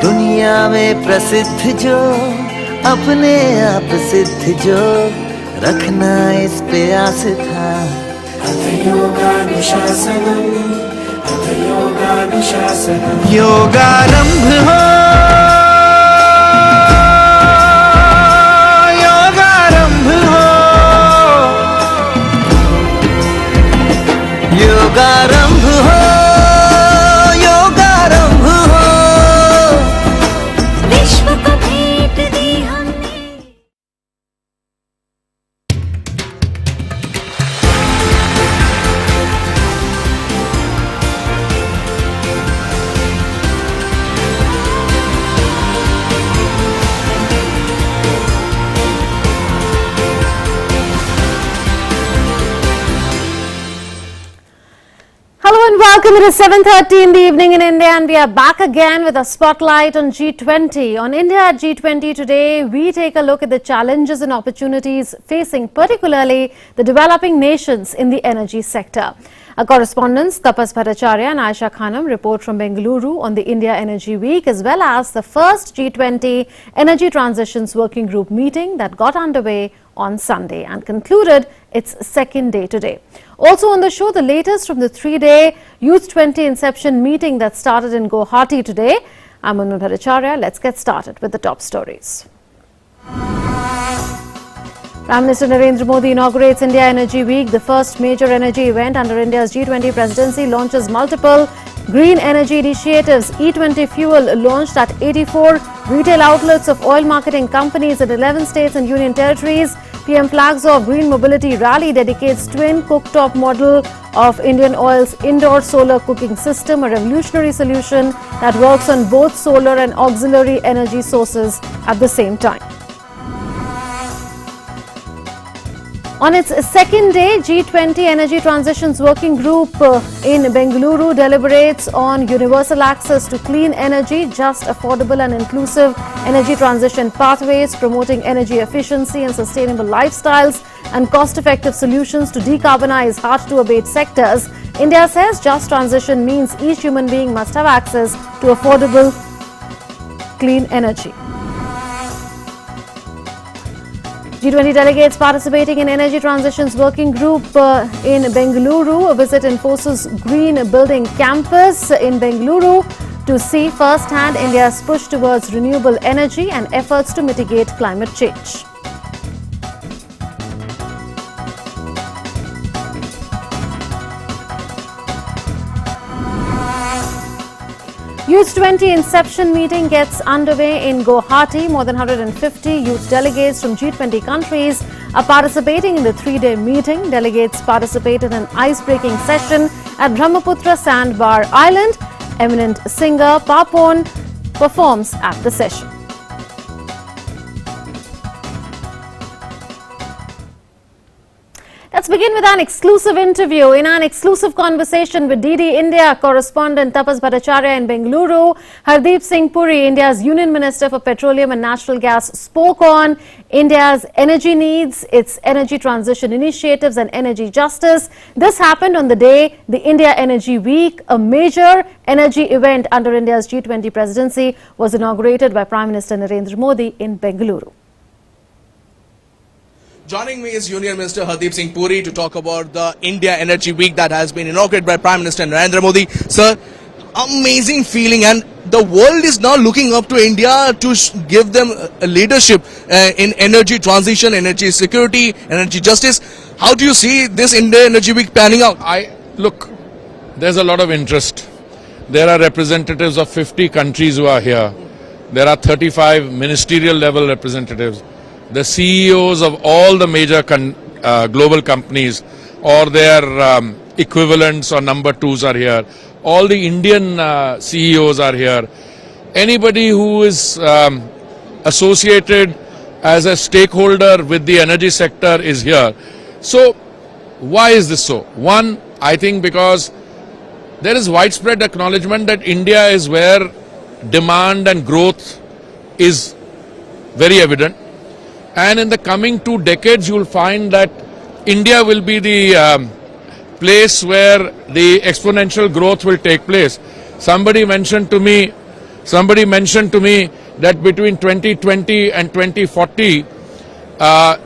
दुनिया में प्रसिद्ध जो अपने आप सिद्ध जो रखना इस पे आस था। योगारंभ हो, योगारंभ हो, योगारंभ हो, योगारंभ हो, विश्व को भेंट दी हमने। Hello and welcome. It is 7:30 in the evening in India and we are back again with a spotlight on G20. On India at G20 today, we take a look at the challenges and opportunities facing particularly the developing nations in the energy sector. Our correspondents Tapas Bhattacharya and Aisha Khanam report from Bengaluru on the India Energy Week as well as the first G20 Energy Transitions Working Group meeting that got underway on Sunday and concluded its second day today. Also on the show, the latest from the three-day Youth 20 Inception meeting that started in Guwahati today. I'm Tapas Bhattacharya. Let's get started with the top stories. Prime Minister Narendra Modi inaugurates India Energy Week. The first major energy event under India's G20 presidency launches multiple green energy initiatives. E20 fuel launched at 84 retail outlets of oil marketing companies in 11 states and union territories. PM flags off Green Mobility Rally dedicates twin cooktop model of Indian Oil's indoor solar cooking system, a revolutionary solution that works on both solar and auxiliary energy sources at the same time. On its second day, G20 Energy Transitions Working Group in Bengaluru deliberates on universal access to clean energy, just, affordable and inclusive energy transition pathways, promoting energy efficiency and sustainable lifestyles and cost-effective solutions to decarbonize hard-to-abate sectors. India says just transition means each human being must have access to affordable, clean energy. G20 delegates participating in Energy Transitions Working Group in Bengaluru visit Infosys Green Building Campus in Bengaluru to see firsthand India's push towards renewable energy and efforts to mitigate climate change. Youth 20 Inception meeting gets underway in Guwahati. More than 150 youth delegates from G20 countries are participating in the three-day meeting. Delegates participate in an ice-breaking session at Brahmaputra Sandbar Island. Eminent singer Papon performs at the session. Let's begin with an exclusive interview. In an exclusive conversation with DD India correspondent Tapas Bhattacharya in Bengaluru, Hardeep Singh Puri, India's Union Minister for Petroleum and Natural Gas, spoke on India's energy needs, its energy transition initiatives and energy justice. This happened on the day the India Energy Week, a major energy event under India's G20 presidency, was inaugurated by Prime Minister Narendra Modi in Bengaluru. Joining me is Union Minister Hardeep Singh Puri to talk about the India Energy Week that has been inaugurated by Prime Minister Narendra Modi. Sir, amazing feeling, and the world is now looking up to India to give them a leadership in energy transition, energy security, energy justice. How do you see this India Energy Week panning out? Look, there's a lot of interest. There are representatives of 50 countries who are here. There are 35 ministerial level representatives. The CEOs of all the major global companies or their equivalents or number twos are here. All the Indian CEOs are here. Anybody who is associated as a stakeholder with the energy sector is here. So why is this so? One, I think because there is widespread acknowledgement that India is where demand and growth is very evident. And in the coming 2 decades, you will find that India will be the place where the exponential growth will take place. Somebody mentioned to me that between 2020 and 2040,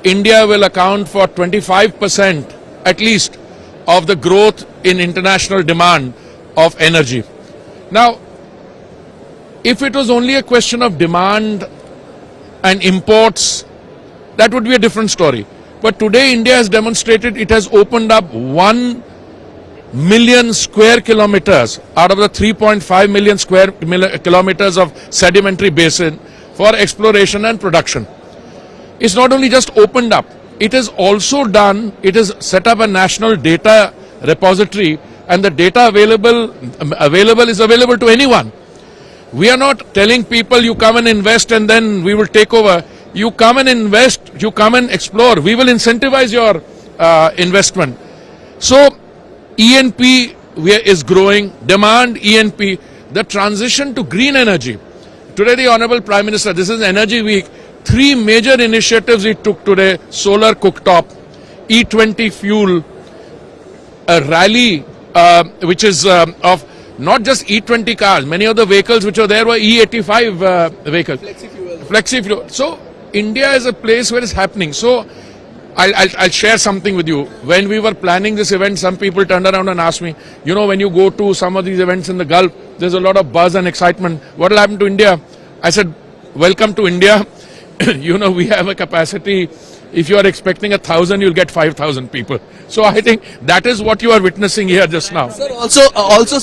India will account for 25% at least of the growth in international demand of energy. Now, if it was only a question of demand and imports, that would be a different story. But today India has demonstrated it has opened up 1 million square kilometers out of the 3.5 million square kilometers of sedimentary basin for exploration and production. It's not only just opened up, it has also set up a national data repository, and the data available is available to anyone. We are not telling people you come and invest and then we will take over. You come and invest, you come and explore. We will incentivize your investment. So E&P is growing, demand E&P, the transition to green energy. Today the Honorable Prime Minister, this is Energy Week, 3 major initiatives he took today: solar cooktop, E20 fuel, a rally which is of not just E20 cars, many of the vehicles which are there were E85 vehicles. Flexi fuel. So India is a place where it's happening. So I'll share something with you. When we were planning this event, some people turned around and asked me, you know, when you go to some of these events in the Gulf, there's a lot of buzz and excitement. What will happen to India? I said, welcome to India. You know, we have a capacity. If you are expecting 1,000, you'll get 5,000 people. So I think that is what you are witnessing here just now. Sir, also,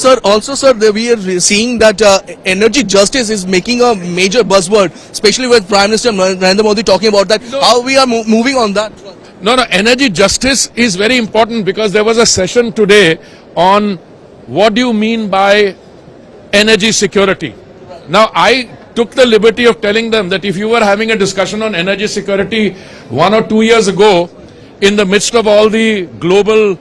sir, we are seeing that energy justice is making a major buzzword, especially with Prime Minister Narendra Modi talking about that. No. How we are moving on that? No, energy justice is very important, because there was a session today on what do you mean by energy security. Now, I took the liberty of telling them that if you were having a discussion on energy security 1 or 2 years ago, in the midst of all the global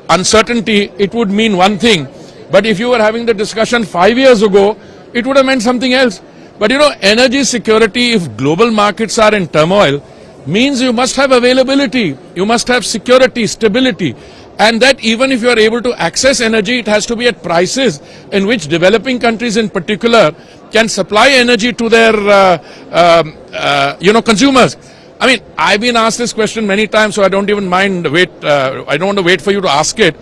uncertainty, it would mean one thing. But if you were having the discussion 5 years ago, it would have meant something else. But you know, energy security, if global markets are in turmoil, means you must have availability, you must have security, stability. And that even if you are able to access energy, it has to be at prices in which developing countries in particular can supply energy to their consumers. I mean, I've been asked this question many times, so I don't even mind I don't want to wait for you to ask it.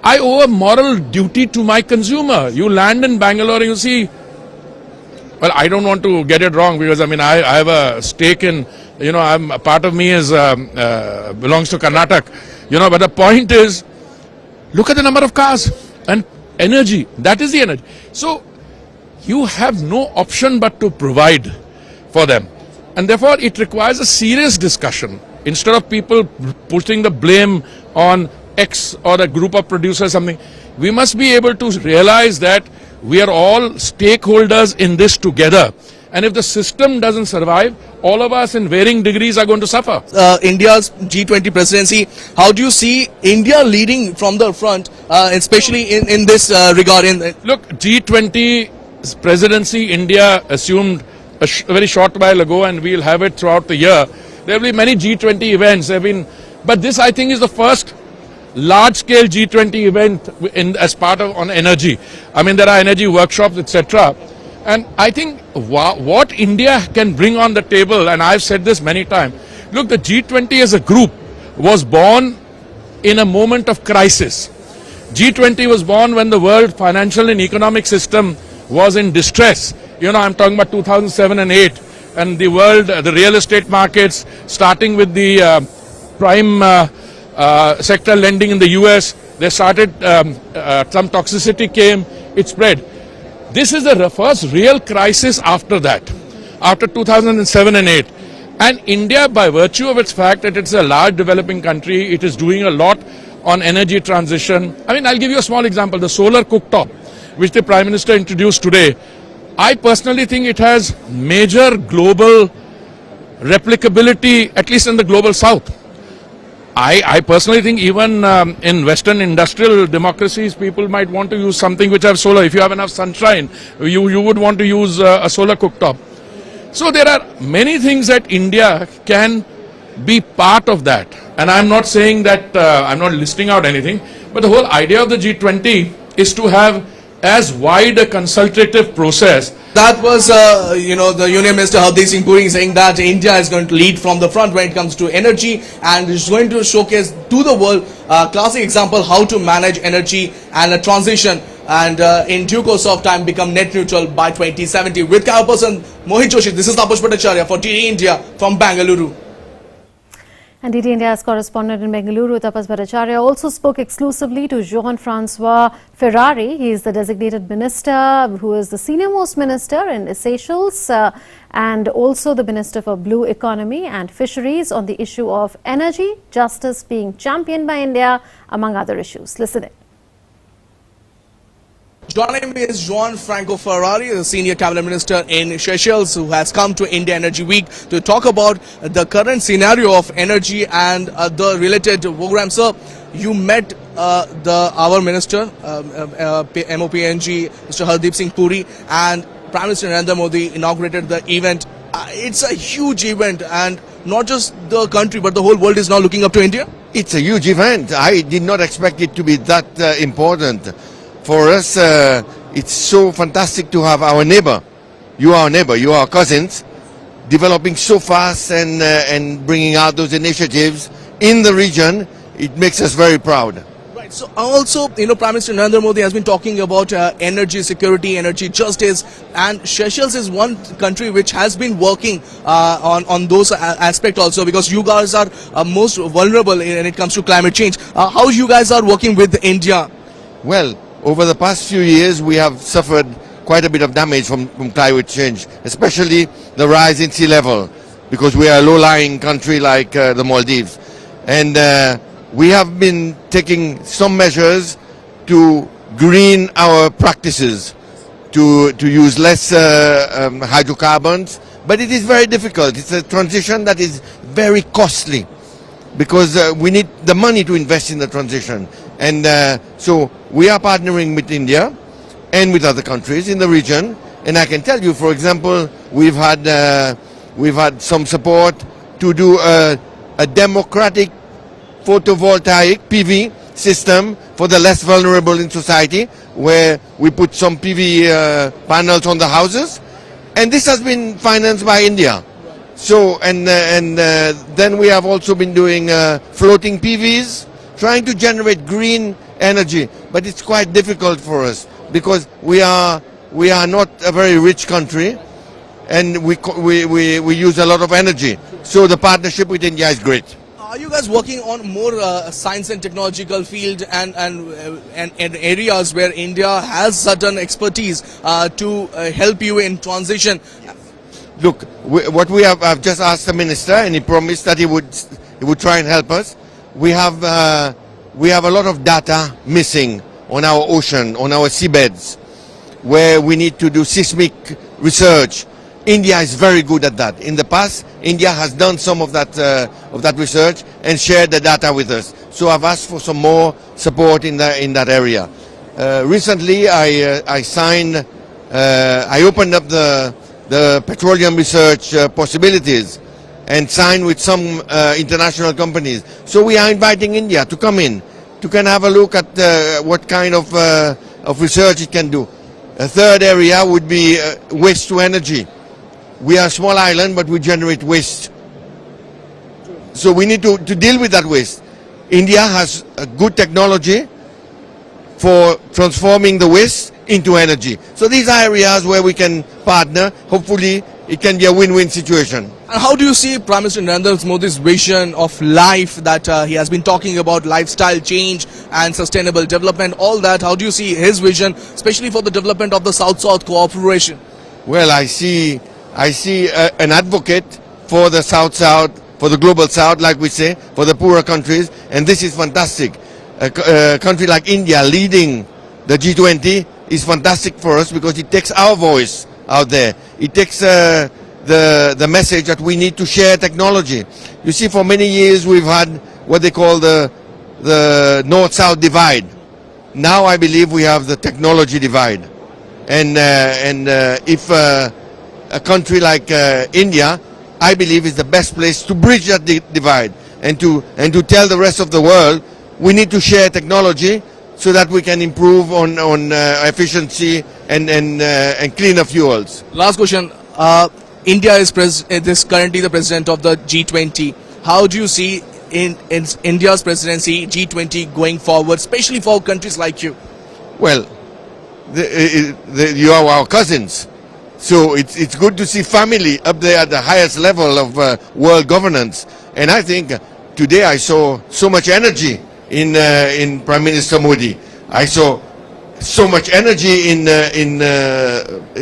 I owe a moral duty to my consumer. You land in Bangalore and you see, well, I don't want to get it wrong, because I mean, I have a stake in, you know, a part of me is belongs to Karnataka. You know, but the point is, look at the number of cars and energy. That is the energy. So you have no option but to provide for them. And therefore, it requires a serious discussion. Instead of people putting the blame on X or a group of producers, something, we must be able to realize that we are all stakeholders in this together. And if the system doesn't survive, all of us in varying degrees are going to suffer. India's G20 presidency, how do you see India leading from the front, especially in this regard? Look, G20 presidency, India assumed a very short while ago, and we'll have it throughout the year. There will be many G20 events. But this, I think, is the first large-scale G20 event as part of on energy. I mean, there are energy workshops, etc. And I think what India can bring on the table, and I've said this many times, look, the G20 as a group was born in a moment of crisis. G20 was born when the world financial and economic system was in distress. You know, I'm talking about 2007 and 8, and the world, the real estate markets, starting with the prime sector lending in the US, they started, some toxicity came, it spread. This is the first real crisis after that, after 2007 and 8. And India, by virtue of its fact that it's a large developing country, it is doing a lot on energy transition. I mean, I'll give you a small example, the solar cooktop, which the Prime Minister introduced today. I personally think it has major global replicability, at least in the global south. I personally think even in Western industrial democracies, people might want to use something which have solar. If you have enough sunshine, you would want to use a solar cooktop. So there are many things that India can be part of that. And I'm not saying that, I'm not listing out anything, But the whole idea of the G20 is to have as wide a consultative process. That was, the Union Minister Hardeep Singh Puri saying that India is going to lead from the front when it comes to energy and is going to showcase to the world a classic example how to manage energy and a transition and in due course of time become net neutral by 2070. With our person Mohit Joshi, this is Taposh Bhattacharya for TD India from Bangalore. And DT India's correspondent in Bengaluru, Tapas Bhattacharya, also spoke exclusively to Jean-Francois Ferrari. He is the designated minister who is the senior most minister in Seychelles and also the minister for blue economy and fisheries on the issue of energy, justice being championed by India, among other issues. Listen in. Joining me is Jean-Francois Ferrari, the senior cabinet minister in Seychelles, who has come to India Energy Week to talk about the current scenario of energy and the related program. Sir, you met our minister, MOPNG, Mr. Hardeep Singh Puri, and Prime Minister Narendra Modi inaugurated the event. It's a huge event, and not just the country, but the whole world is now looking up to India. It's a huge event. I did not expect it to be that important. For us, it's so fantastic to have our neighbor. You are our neighbor, you are our cousins, developing so fast and bringing out those initiatives in the region. It makes us very proud. Right. So also, Prime Minister Narendra Modi has been talking about energy security, energy justice, and Seychelles is one country which has been working on those aspects also, because you guys are most vulnerable when it comes to climate change. How you guys are working with India? Well, over the past few years, we have suffered quite a bit of damage from climate change, especially the rise in sea level, because we are a low-lying country like the Maldives. And we have been taking some measures to green our practices, to use less hydrocarbons, but it is very difficult. It's a transition that is very costly, because we need the money to invest in the transition. And so we are partnering with India and with other countries in the region. And I can tell you, for example, we've had some support to do a democratic photovoltaic PV system for the less vulnerable in society, where we put some PV panels on the houses. And this has been financed by India. So, and then we have also been doing floating PVs, trying to generate green energy, but it's quite difficult for us because we are not a very rich country, and we use a lot of energy. So the partnership with India is great. Are you guys working on more science and technological field and areas where India has certain expertise to help you in transition? Look, what we have, I've just asked the minister, and he promised that he would try and help us. We have a lot of data missing on our ocean, on our seabeds, where we need to do seismic research. India is very good at that. In the past, India has done some of that research and shared the data with us. So I've asked for some more support in that area. Recently, I opened up the petroleum research possibilities and signed with some international companies. So we are inviting India to come in, to kind of have a look at what kind of research it can do. A third area would be waste to energy. We are a small island, but we generate waste. So we need to deal with that waste. India has a good technology for transforming the waste into energy. So these are areas where we can partner. Hopefully, it can be a win-win situation. And how do you see Prime Minister Narendra Modi's vision of life that he has been talking about, lifestyle change and sustainable development, all that? How do you see his vision, especially for the development of the South-South cooperation? Well, I see an advocate for the South-South, for the global South, like we say, for the poorer countries, and this is fantastic. A country like India leading the G20 is fantastic for us because it takes our voice out there. It takes the message that we need to share technology. You see, for many years we've had what they call the North-South divide. Now I believe we have the technology divide. And if a country like India, I believe, is the best place to bridge that divide and to tell the rest of the world we need to share technology so that we can improve on efficiency and cleaner fuels. Last question. India is currently the president of the G20. How do you see in India's presidency G20 going forward, especially for countries like you? Well, you are our cousins, so it's good to see family up there at the highest level of world governance. And I think today I saw so much energy in Prime Minister Modi. I saw so much energy in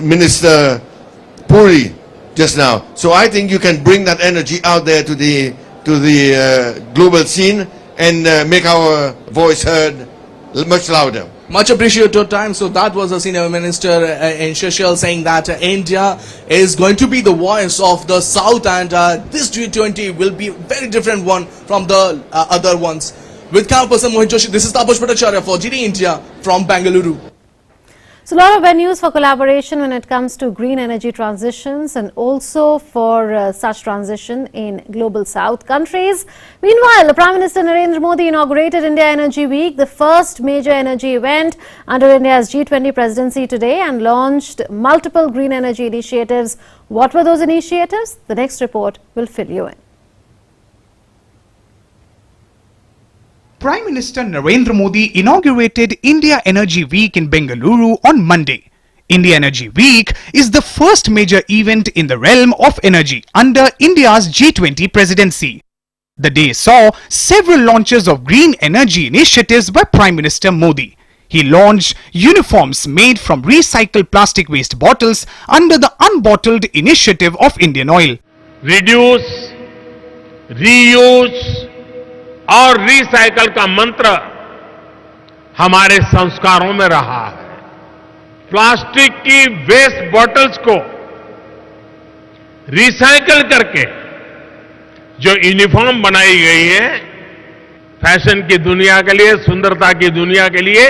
Minister Puri just now. So I think you can bring that energy out there to the global scene and make our voice heard much louder. Much appreciate your time. So that was a senior minister in Seychelles saying that India is going to be the voice of the South, and this G20 will be a very different one from the other ones. With camera person Mohit Joshi, this is Taposh Bhattacharya for GD India from Bengaluru. So a lot of venues for collaboration when it comes to green energy transitions and also for such transition in global south countries. Meanwhile, the Prime Minister Narendra Modi inaugurated India Energy Week, the first major energy event under India's G20 presidency today, and launched multiple green energy initiatives. What were those initiatives? The next report will fill you in. Prime Minister Narendra Modi inaugurated India Energy Week in Bengaluru on Monday. India Energy Week is the first major event in the realm of energy under India's G20 presidency. The day saw several launches of green energy initiatives by Prime Minister Modi. He launched uniforms made from recycled plastic waste bottles under the Unbottled initiative of Indian Oil. Reduce, reuse और recycle का मंत्र हमारे संस्कारों में रहा है। Plastic की waste bottles को रिसाइकल करके जो यूनिफॉर्म बनाई गई है, फैशन की दुनिया के लिए, सुंदरता की दुनिया के लिए,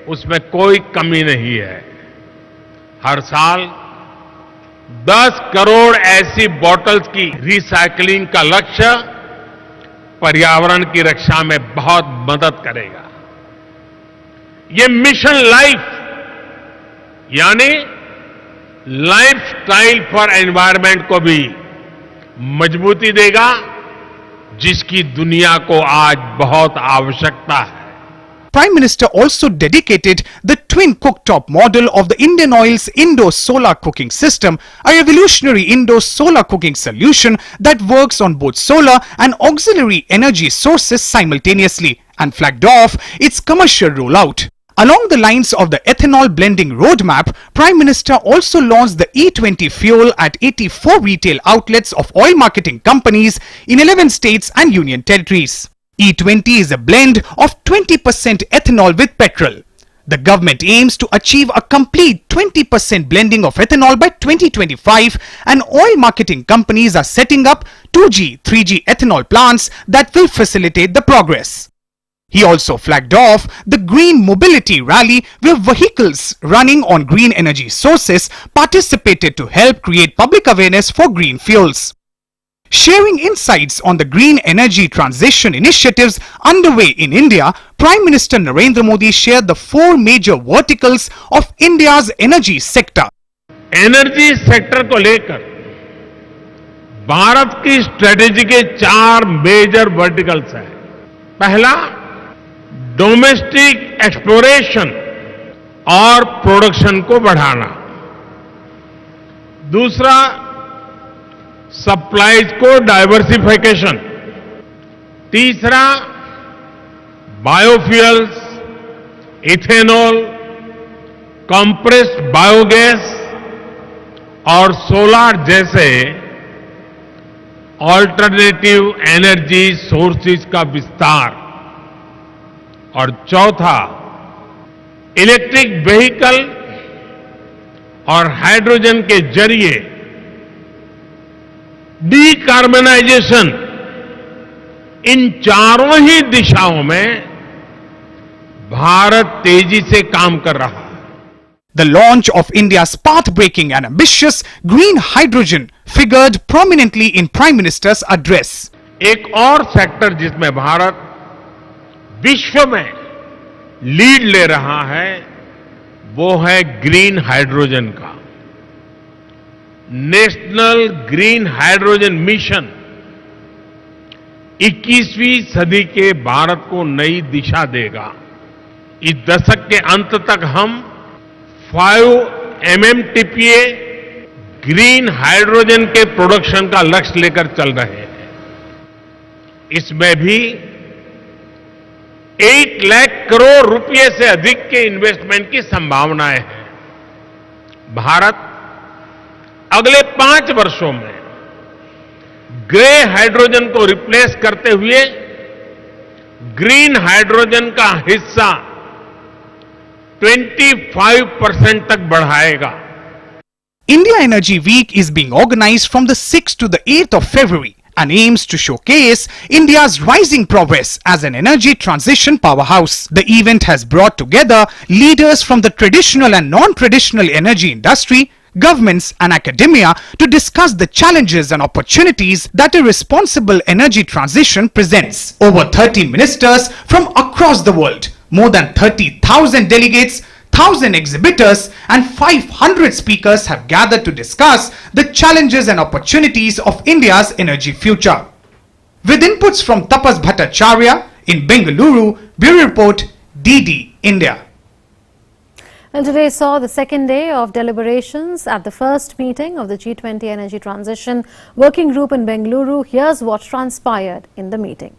उसमें कोई कमी नहीं है। हर साल 10 करोड़ ऐसी बॉटल्स की रिसाइकलिंग का लक्ष्य पर्यावरण की रक्षा में बहुत मदद करेगा। ये मिशन लाइफ यानी लाइफस्टाइल फॉर एनवायरनमेंट को भी मजबूती देगा, जिसकी दुनिया को आज बहुत आवश्यकता है। Prime Minister also dedicated the twin cooktop model of the Indian Oil's indoor solar cooking system, a revolutionary indoor solar cooking solution that works on both solar and auxiliary energy sources simultaneously, and flagged off its commercial rollout. Along the lines of the ethanol blending roadmap, Prime Minister also launched the E20 fuel at 84 retail outlets of oil marketing companies in 11 states and union territories. E20 is a blend of 20% ethanol with petrol. The government aims to achieve a complete 20% blending of ethanol by 2025, and oil marketing companies are setting up 2G, 3G ethanol plants that will facilitate the progress. He also flagged off the Green Mobility Rally, where vehicles running on green energy sources participated to help create public awareness for green fuels. Sharing insights on the green energy transition initiatives underway in India, Prime Minister Narendra Modi shared the 4 major verticals of India's energy sector. Energy sector को लेकर भारत की strategy के 4 major verticals हैं। पहला, domestic exploration और production को बढ़ाना। दूसरा, सप्लाईज को डाइवर्सिफिकेशन। तीसरा, बायोफ्यूल्स, इथेनॉल, कंप्रेस्ड बायोगैस और सोलार जैसे ऑल्टरनेटिव एनर्जी सोर्सेज का विस्तार। और चौथा, इलेक्ट्रिक व्हीकल और हाइड्रोजन के जरिए डीकार्बनाइजेशन। इन चारों ही दिशाओं में भारत तेजी से काम कर रहा है। The launch of India's path-breaking and ambitious green hydrogen figured prominently in Prime Minister's address. एक और सेक्टर जिसमें भारत विश्व में लीड ले रहा है वो है ग्रीन हाइड्रोजन का। नेशनल ग्रीन हाइड्रोजन मिशन 21वीं सदी के भारत को नई दिशा देगा। इस दशक के अंत तक हम 5 MMTPA ग्रीन हाइड्रोजन के प्रोडक्शन का लक्ष्य लेकर चल रहे हैं। इसमें भी 8 लाख करोड़ रुपए से अधिक के इन्वेस्टमेंट की संभावनाएं हैं। भारत अगले 5 वर्षों में ग्रे हाइड्रोजन को रिप्लेस करते हुए ग्रीन हाइड्रोजन का हिस्सा 25% तक बढ़ाएगा। India Energy Week is being organized from the 6th to the 8th of February and aims to showcase India's rising progress as an energy transition powerhouse. The event has brought together leaders from the traditional and non-traditional energy industry, governments and academia to discuss the challenges and opportunities that a responsible energy transition presents. Over 30 ministers from across the world, more than 30,000 delegates, 1,000 exhibitors and 500 speakers have gathered to discuss the challenges and opportunities of India's energy future. With inputs from Tapas Bhattacharya in Bengaluru, Bureau Report, DD India. And today saw the second day of deliberations at the first meeting of the G20 Energy Transition Working Group in Bengaluru. Here's what transpired in the meeting.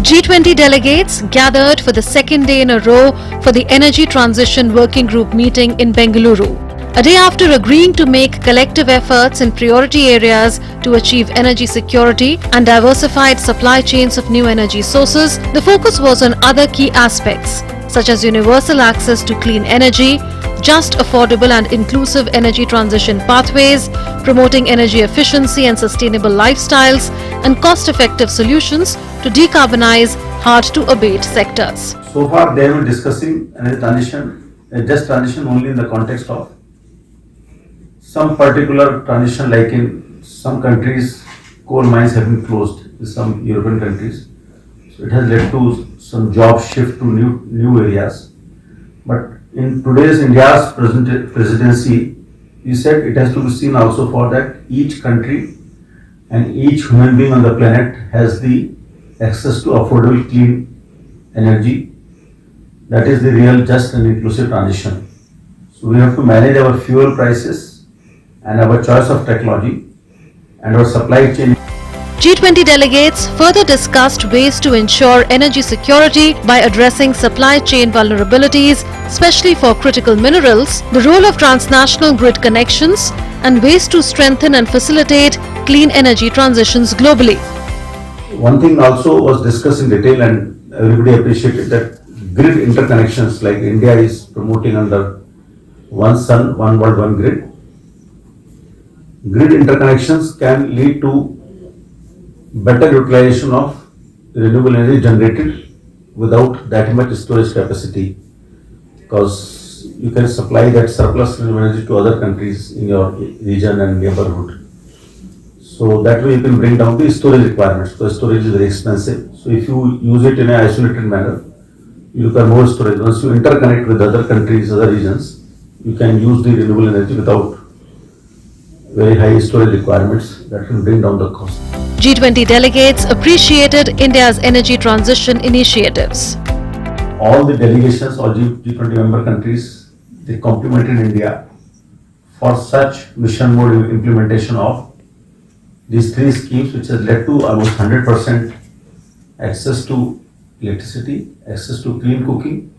G20 delegates gathered for the second day in a row for the Energy Transition Working Group meeting in Bengaluru. A day after agreeing to make collective efforts in priority areas to achieve energy security and diversified supply chains of new energy sources, the focus was on other key aspects such as universal access to clean energy, just, affordable and inclusive energy transition pathways, promoting energy efficiency and sustainable lifestyles, and cost-effective solutions to decarbonize hard-to-abate sectors. So far, they were discussing energy transition, just transition only in the context of some particular transition, like in some countries, coal mines have been closed in some European countries. So it has led to some job shift to new areas. But in today's India's presidency, he said it has to be seen also for that each country and each human being on the planet has the access to affordable clean energy. That is the real just and inclusive transition. So we have to manage our fuel prices and our choice of technology and our supply chain. G20 delegates further discussed ways to ensure energy security by addressing supply chain vulnerabilities, especially for critical minerals, the role of transnational grid connections, and ways to strengthen and facilitate clean energy transitions globally. One thing also was discussed in detail and everybody appreciated that grid interconnections, like India is promoting under One Sun, One World, One Grid. Grid interconnections can lead to better utilization of renewable energy generated without that much storage capacity, because you can supply that surplus renewable energy to other countries in your region and neighborhood. So that way you can bring down the storage requirements, because storage is very expensive. So if you use it in an isolated manner, you require more storage. Once you interconnect with other countries, other regions, you can use the renewable energy without very high storage requirements. That can bring down the cost. G20 delegates appreciated India's energy transition initiatives. All the delegations, all G20 member countries, they complimented India for such mission mode implementation of these 3 schemes, which has led to almost 100% access to electricity, access to clean cooking,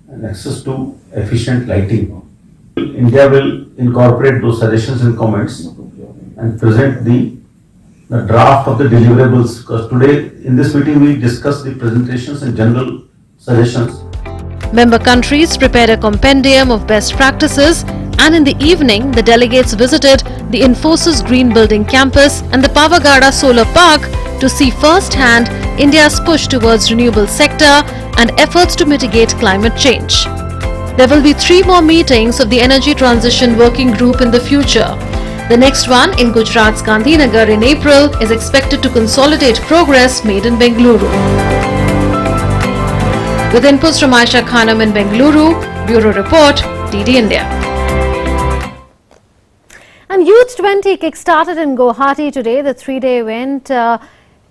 and access to efficient lighting. India will incorporate those suggestions and comments and present the draft of the deliverables, because today in this meeting we discussed the presentations and general suggestions. Member countries prepared a compendium of best practices, and in the evening the delegates visited the Infosys Green Building campus and the Pavagada Solar Park to see firsthand India's push towards renewable sector and efforts to mitigate climate change. There will be 3 more meetings of the Energy Transition Working Group in the future. The next one in Gujarat's Gandhinagar in April is expected to consolidate progress made in Bengaluru. With inputs from Aisha Khanam in Bengaluru, Bureau Report, DD India. And Youth 20 kick-started in Guwahati today. The three-day event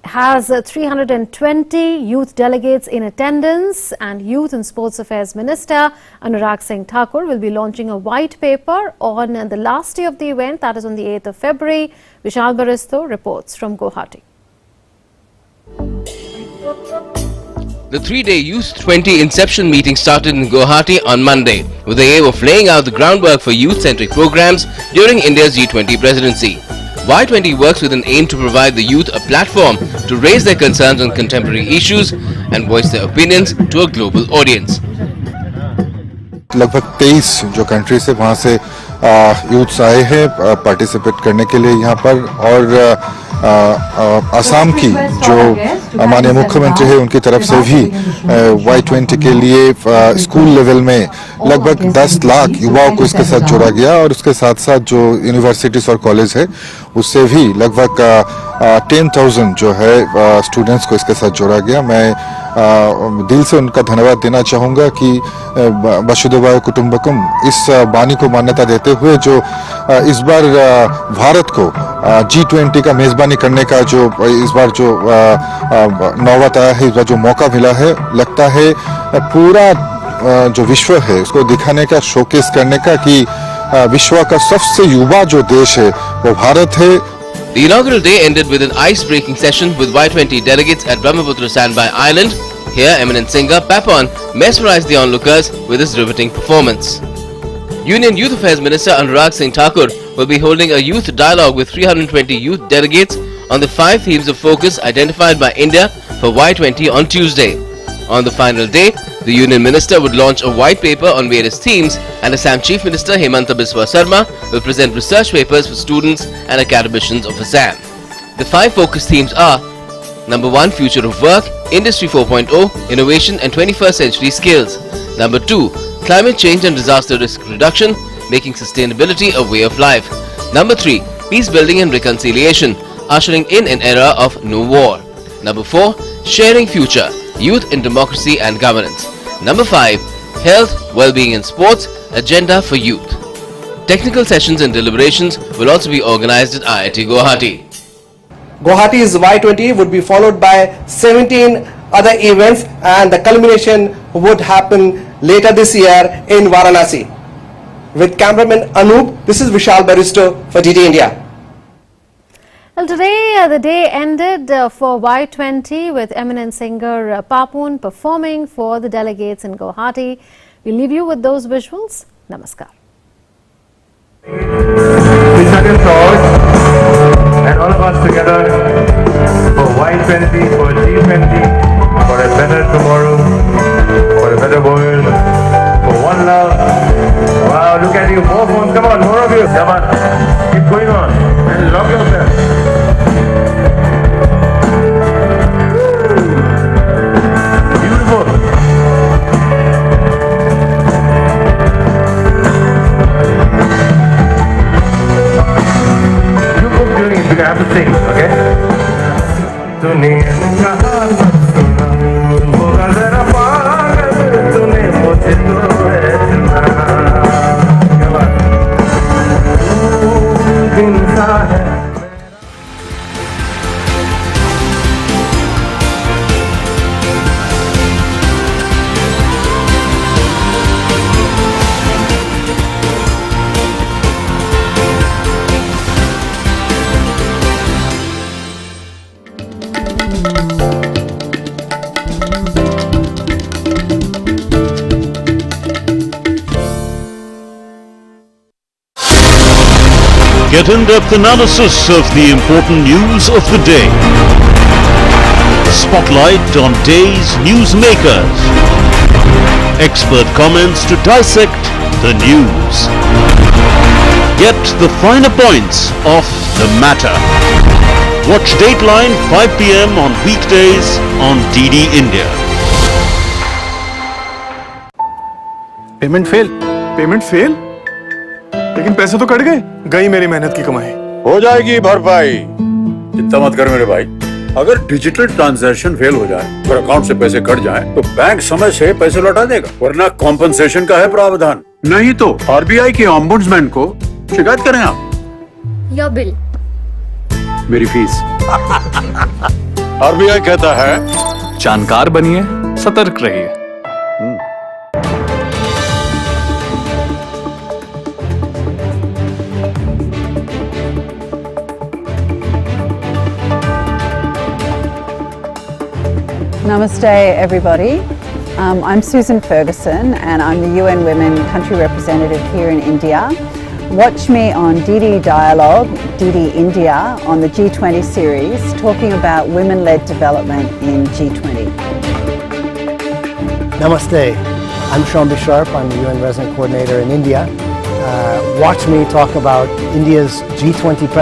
has 320 youth delegates in attendance, and Youth and Sports Affairs Minister Anurag Singh Thakur will be launching a white paper on the last day of the event, that is on the 8th of February. Vishal Baristo reports from Guwahati. The three-day Youth 20 inception meeting started in Guwahati on Monday with the aim of laying out the groundwork for youth-centric programs during India's G20 presidency. Y20 works with an aim to provide the youth a platform to raise their concerns on contemporary issues and voice their opinions to a global audience. लगभग 23 जो country से वहाँ से youths आए हैं participate करने के लिए यहाँ पर, और असम की जो माननीय मुख्यमंत्री है उनकी तरफ से भी Y20 के लिए स्कूल लेवल में लगभग 10 लाख युवाओं को इसके साथ जोड़ा गया, और उसके साथ साथ जो यूनिवर्सिटीज और कॉलेज है उससे भी लगभग 10,000 जो है स्टूडेंट्स को इसके साथ जोड़ा गया। मैं दिल से उनका धन्यवाद देना चाहूँगा कि वसुधैव कुटुंबकम इस वाणी को मान्यता देते हुए जो इस बार भारत को G20 का मेजबानी करने का जो इस बार जो नौबत आया है, इस बार जो मौका मिला है, लगता है पूरा जो विश्व है उसको दिखाने का, शोकेस करने का कि विश्व का सबसे युवा जो देश है वो भारत है। The inaugural day ended with an ice-breaking session with Y20 delegates at Brahmaputra Sandby Island. Here, eminent singer Papon mesmerized the onlookers with his riveting performance. Union Youth Affairs Minister Anurag Singh Thakur will be holding a youth dialogue with 320 youth delegates on the 5 themes of focus identified by India for Y20 on Tuesday. On the final day, the Union Minister would launch a white paper on various themes, and Assam Chief Minister Hemanta Biswa Sarma will present research papers for students and academicians of Assam. The 5 focus themes are: Number 1, Future of Work, Industry 4.0, Innovation and 21st Century Skills. Number 2, Climate Change and Disaster Risk Reduction, Making Sustainability a Way of Life. Number 3, Peace Building and Reconciliation, Ushering in an Era of No War. Number 4, Sharing Future, Youth in Democracy and Governance. Number 5, Health, Wellbeing and Sports, Agenda for Youth. Technical sessions and deliberations will also be organized at IIT Guwahati. Guwahati's Y20 would be followed by 17 other events, and the culmination would happen later this year in Varanasi. With cameraman Anoop, this is Vishal Baristo for DD India. Well, today the day ended for Y20 with eminent singer Papon performing for the delegates in Guwahati. We leave you with those visuals. Namaskar. We second thought, and all of us together for Y20, for G20, for a better tomorrow, for a better world, for one love. Wow, look at you, more phones, come on, more of you, come on, keep going on, and love yourself. I have to sing, okay? Get in-depth analysis of the important news of the day. Spotlight on day's newsmakers. Expert comments to dissect the news. Get the finer points of the matter. Watch Dateline 5 p.m. on weekdays on DD India. Payment fail. Payment fail? लेकिन पैसे तो cut गए, गई मेरी मेहनत की कमाई। हो जाएगी भरपाई, चिंता मत कर मेरे भाई। अगर डिजिटल ट्रांजैक्शन फेल हो जाए और अकाउंट से पैसे कट जाएं, तो बैंक समय से पैसे लौटा देगा, वरना कॉम्पनसेशन का है प्रावधान। नहीं तो आरबीआई के ऑम्बुड्समैन को शिकायत करें आप। Your bill. मेरी फीस। आरबीआई कहता है, जानकार बनिए, सतर्क रहिए। Namaste everybody. I'm Susan Ferguson and I'm the UN Women Country Representative here in India. Watch me on DD Dialogue, DD India on the G20 series talking about women-led development in G20. Namaste. I'm Sean Bisharp. I'm the UN Resident Coordinator in India. Watch me talk about India's G20 presidency.